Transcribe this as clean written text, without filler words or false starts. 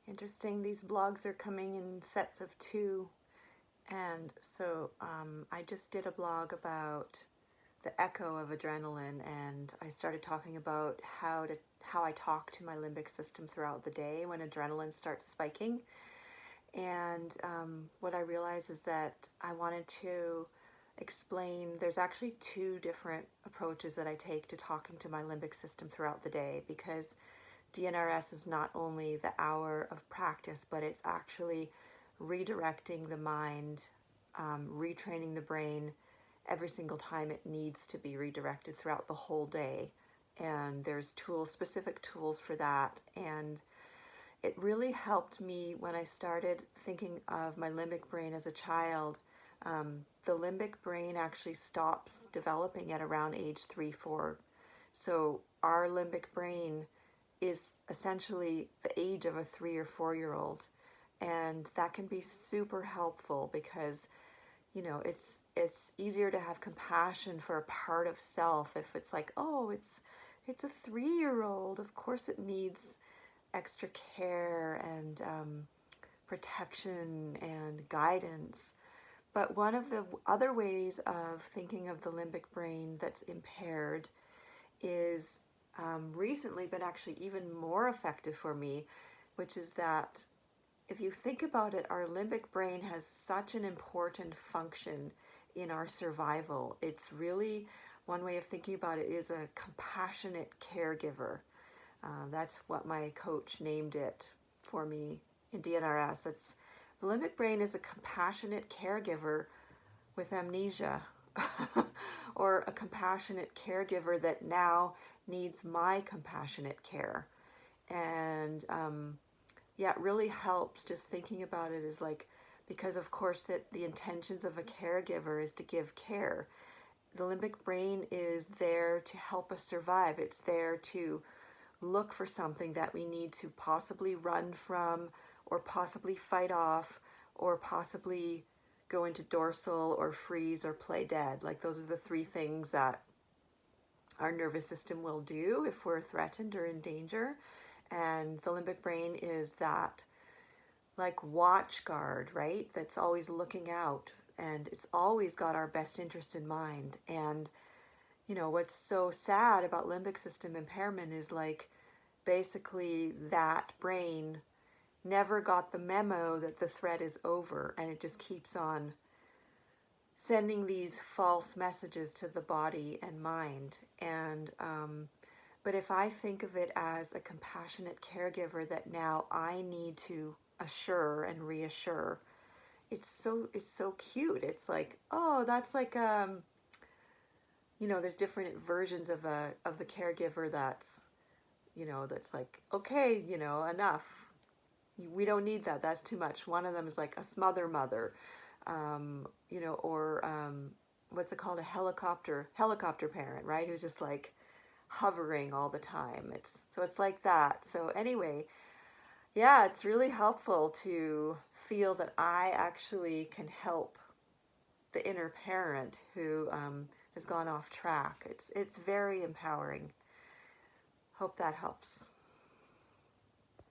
Interesting. These blogs are coming in sets of two. And so I just did a blog about the echo of adrenaline, and I started talking about how I talk to my limbic system throughout the day when adrenaline starts spiking. And what I realized is that I wanted to explain there's actually two different approaches that I take to talking to my limbic system throughout the day, because DNRS is not only the hour of practice, but it's actually redirecting the mind, retraining the brain every single time it needs to be redirected throughout the whole day. And there's tools, specific tools for that. And it really helped me when I started thinking of my limbic brain as a child. The limbic brain actually stops developing at around age 3, 4. So our limbic brain is essentially the age of a 3 or 4-year-old. And that can be super helpful because, you know, it's easier to have compassion for a part of self if it's like, oh, it's a 3-year-old. Of course it needs extra care and protection and guidance. But one of the other ways of thinking of the limbic brain that's impaired is recently been actually even more effective for me, which is that if you think about it, our limbic brain has such an important function in our survival. It's really, one way of thinking about it is a compassionate caregiver. That's what my coach named it for me in DNRS. The limbic brain is a compassionate caregiver with amnesia, or a compassionate caregiver that now needs my compassionate care. And yeah, it really helps just thinking about it as like, because of course that the intentions of a caregiver is to give care. The limbic brain is there to help us survive. It's there to look for something that we need to possibly run from, or possibly fight off, or possibly go into dorsal or freeze or play dead. Like those are the three things that our nervous system will do if we're threatened or in danger. And the limbic brain is that like watch guard, right? That's always looking out, and it's always got our best interest in mind. And you know, what's so sad about limbic system impairment is like basically that brain never got the memo that the threat is over, and it just keeps on sending these false messages to the body and mind. And but if I think of it as a compassionate caregiver that now I need to assure and reassure, it's so cute. It's like, oh, that's like you know, there's different versions of the caregiver that's, you know, that's like, okay, you know, enough. We don't need that. That's too much. One of them is like a smother mother, you know, or what's it called? A helicopter parent, right? Who's just like hovering all the time. It's like that. So anyway, yeah, it's really helpful to feel that I actually can help the inner parent who has gone off track. It's very empowering. Hope that helps.